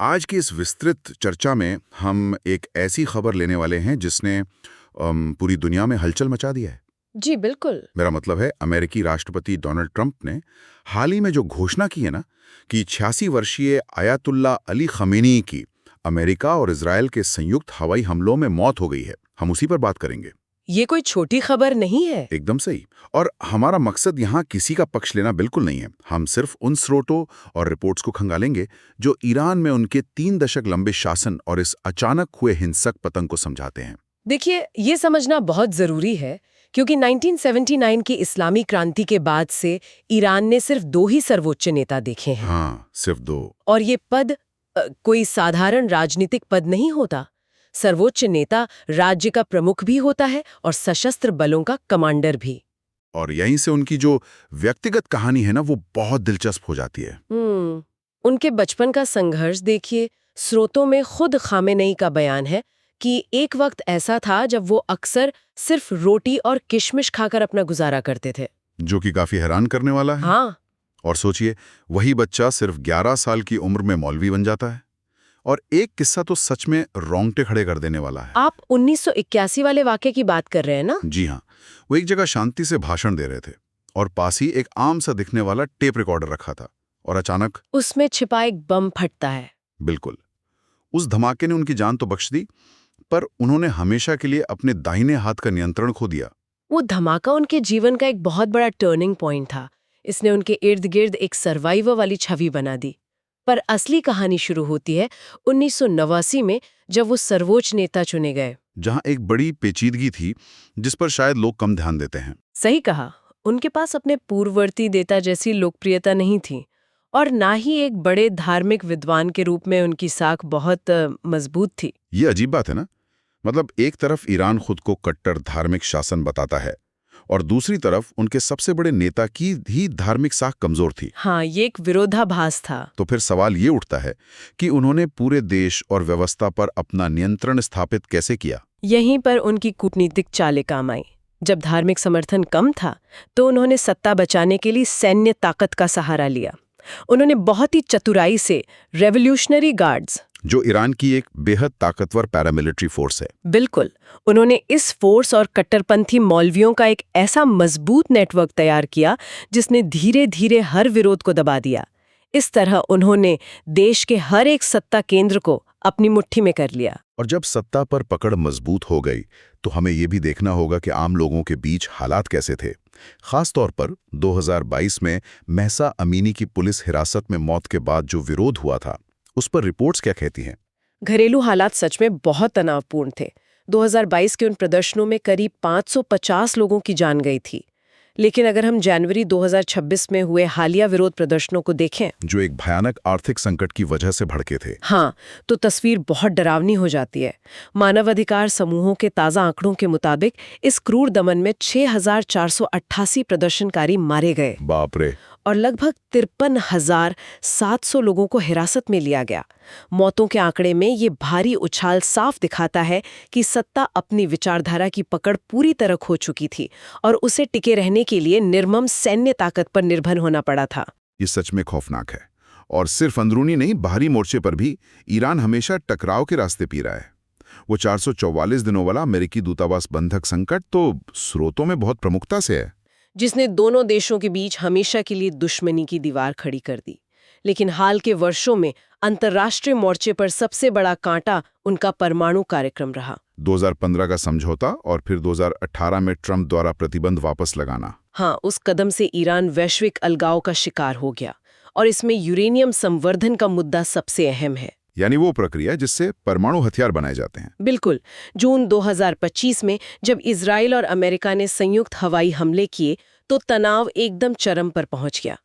आज की इस विस्तृत चर्चा में हम एक ऐसी खबर लेने वाले हैं जिसने पूरी दुनिया में हलचल मचा दिया है। जी बिल्कुल। मेरा मतलब है अमेरिकी राष्ट्रपति डोनाल्ड ट्रंप ने हाल ही में जो घोषणा की है ना कि 86 वर्षीय आयतुल्ला अली खमेनी की अमेरिका और इजरायल के संयुक्त हवाई हमलों में मौत हो गई है। हम उसी पर बात करेंगे। ये कोई छोटी खबर नहीं है। एकदम सही। और हमारा मकसद यहाँ किसी का पक्ष लेना बिल्कुल नहीं है। हम सिर्फ उन स्रोतों और रिपोर्ट्स को खंगालेंगे जो ईरान में उनके 3 दशक लंबे शासन और इस अचानक हुए हिंसक पतंग को समझाते हैं। देखिए, ये समझना बहुत जरूरी है क्योंकि 1979 की इस्लामी क्रांति के बाद से ईरान ने सिर्फ 2 ही सर्वोच्च नेता देखे हैं। हाँ, सिर्फ 2। और ये पद कोई साधारण राजनीतिक पद नहीं होता। सर्वोच्च नेता राज्य का प्रमुख भी होता है और सशस्त्र बलों का कमांडर भी। और यहीं से उनकी जो व्यक्तिगत कहानी है ना, वो बहुत दिलचस्प हो जाती है। उनके बचपन का संघर्ष देखिए। स्रोतों में खुद खामेनेई का बयान है कि एक वक्त ऐसा था जब वो अक्सर सिर्फ रोटी और किशमिश खाकर अपना गुजारा करते थे। जो कि काफी हैरान करने वाला है। हाँ। और सोचिए, वही बच्चा सिर्फ 11 साल की उम्र में मौलवी बन जाता है। और एक किस्सा तो सच में रोंगटे खड़े कर देने वाला है। आप 1981 वाले वाक़ये की बात कर रहे हैं ना? जी हाँ। वो एक जगह शांति से भाषण दे रहे थे और पास ही एक आम सा दिखने वाला टेप रिकॉर्डर रखा था और अचानक उसमें छिपा एक बम फटता है। बिल्कुल। उस धमाके ने उनकी जान तो बख्श दी, पर उन्होंने हमेशा के लिए अपने दाहिने हाथ का नियंत्रण खो दिया। वो धमाका उनके जीवन का एक बहुत बड़ा टर्निंग पॉइंट था। इसने उनके इर्द गिर्द एक सर्वाइवर वाली छवि बना दी। पर असली कहानी शुरू होती है 1989 में, जब वो सर्वोच्च नेता चुने गए। जहां एक बड़ी पेचीदगी थी जिस पर शायद लोग कम ध्यान देते हैं। सही कहा। उनके पास अपने पूर्ववर्ती नेता जैसी लोकप्रियता नहीं थी और ना ही एक बड़े धार्मिक विद्वान के रूप में उनकी साख बहुत मजबूत थी। ये अजीब बात है ना। मतलब एक तरफ ईरान खुद को कट्टर धार्मिक शासन बताता है और दूसरी तरफ उनके सबसे बड़े नेता की ही धार्मिक साख कमजोर थी। हाँ, ये एक विरोधाभास था। तो फिर सवाल ये उठता है कि उन्होंने पूरे देश और व्यवस्था पर अपना नियंत्रण स्थापित कैसे किया। यहीं पर उनकी कूटनीतिक चालें काम आई। जब धार्मिक समर्थन कम था तो उन्होंने सत्ता बचाने के लिए सैन्य ताकत का सहारा लिया। उन्होंने बहुत ही चतुराई से रेवोल्यूशनरी गार्ड्स, जो ईरान की एक बेहद ताकतवर पैरामिलिट्री फोर्स है। बिल्कुल, उन्होंने इस फोर्स और कट्टरपंथी मौलवियों का एक ऐसा मजबूत नेटवर्क तैयार किया जिसने धीरे धीरे हर विरोध को दबा दिया। इस तरह उन्होंने देश के हर एक सत्ता केंद्र को अपनी मुट्ठी में कर लिया। और जब सत्ता पर पकड़ मजबूत हो गई तो हमें ये भी देखना होगा कि आम लोगों के बीच हालात कैसे थे। खास तौर पर 2022 में महसा अमीनी की पुलिस हिरासत में मौत के बाद जो विरोध हुआ था, उस पर रिपोर्ट्स क्या कहती हैं? घरेलू हालात सच में बहुत तनावपूर्ण थे। 2022 के उन प्रदर्शनों में करीब 550 लोगों की जान गई थी। लेकिन अगर हम जनवरी 2026 में हुए हालिया विरोध प्रदर्शनों को देखें, जो एक भयानक आर्थिक संकट की वजह से भड़के थे, हाँ, तो तस्वीर बहुत डरावनी हो जाती है। मानवाधिकार समूहों के ताज़ा आंकड़ों के मुताबिक इस क्रूर दमन में 6,488 प्रदर्शनकारी मारे गए। बाप रे। और लगभग 53,700 लोगों को हिरासत में लिया गया। मौतों के आंकड़े में ये भारी उछाल साफ दिखाता है कि सत्ता अपनी विचारधारा की पकड़ पूरी तरह खो चुकी थी और उसे टिके रहने के लिए निर्मम सैन्य ताकत पर निर्भर होना पड़ा था। ये सच में खौफनाक है। और सिर्फ अंदरूनी नहीं, बाहरी मोर्चे पर भी ईरान हमेशा टकराव के रास्ते पी रहा है। वो 444 दिनों वाला अमेरिकी दूतावास बंधक संकट तो स्रोतों में बहुत प्रमुखता से है, जिसने दोनों देशों के बीच हमेशा के लिए दुश्मनी की दीवार खड़ी कर दी। लेकिन हाल के वर्षों में अंतर्राष्ट्रीय मोर्चे पर सबसे बड़ा कांटा उनका परमाणु कार्यक्रम रहा। 2015 का समझौता और फिर 2018 में ट्रंप द्वारा प्रतिबंध वापस लगाना। हाँ, उस कदम से ईरान वैश्विक अलगाव का शिकार हो गया और इसमें यूरेनियम संवर्धन का मुद्दा सबसे अहम है। यानी वो प्रक्रिया जिससे परमाणु हथियार बनाए जाते हैं। बिल्कुल। जून 2025 में जब इजराइल और अमेरिका ने संयुक्त हवाई हमले किए तो तनाव एकदम चरम पर पहुंच गया।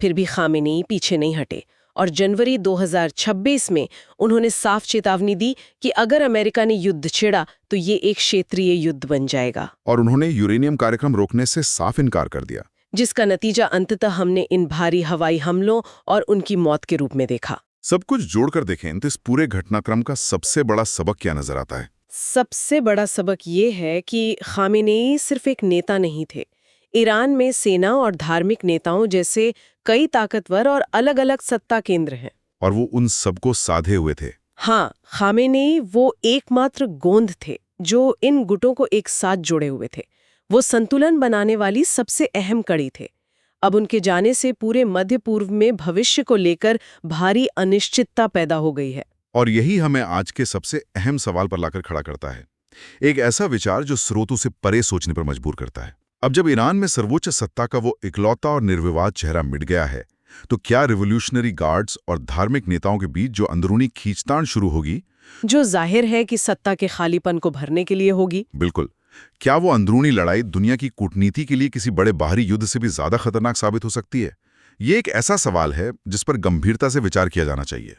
फिर भी खामेनेई पीछे नहीं हटे और जनवरी 2026 में उन्होंने साफ चेतावनी दी कि अगर अमेरिका ने युद्ध छेड़ा तो ये एक क्षेत्रीय युद्ध बन जाएगा। और उन्होंने यूरेनियम कार्यक्रम रोकने से साफ इनकार कर दिया, जिसका नतीजा अंततः हमने इन भारी हवाई हमलों और उनकी मौत के रूप में देखा। सब कुछ जोड़कर देखें तो इस पूरे घटनाक्रम का सबसे बड़ा सबक क्या नजर आता है? सबसे बड़ा सबक ये है कि खामेनेई सिर्फ एक नेता नहीं थे। ईरान में सेना और धार्मिक नेताओं जैसे कई ताकतवर और अलग-अलग सत्ता केंद्र हैं। और वो उन सबको साधे हुए थे। हाँ, खामेनेई वो एकमात्र गोंद थे जो इन गुटों को एक साथ जोड़े हुए थे। वो संतुलन बनाने वाली सबसे अहम कड़ी थे। अब उनके जाने से पूरे मध्य पूर्व में भविष्य को लेकर भारी अनिश्चितता पैदा हो गई है। और यही हमें आज के सबसे अहम सवाल पर लाकर खड़ा करता है, एक ऐसा विचार जो स्रोतों से परे सोचने पर मजबूर करता है। अब जब ईरान में सर्वोच्च सत्ता का वो इकलौता और निर्विवाद चेहरा मिट गया है, तो क्या रिवोल्यूशनरी गार्ड्स और धार्मिक नेताओं के बीच जो अंदरूनी खींचतान शुरू होगी, जो जाहिर है कि सत्ता के खालीपन को भरने के लिए होगी। बिल्कुल, क्या वो अंदरूनी लड़ाई दुनिया की कूटनीति के लिए किसी बड़े बाहरी युद्ध से भी ज्यादा खतरनाक साबित हो सकती है? ये एक ऐसा सवाल है जिस पर गंभीरता से विचार किया जाना चाहिए।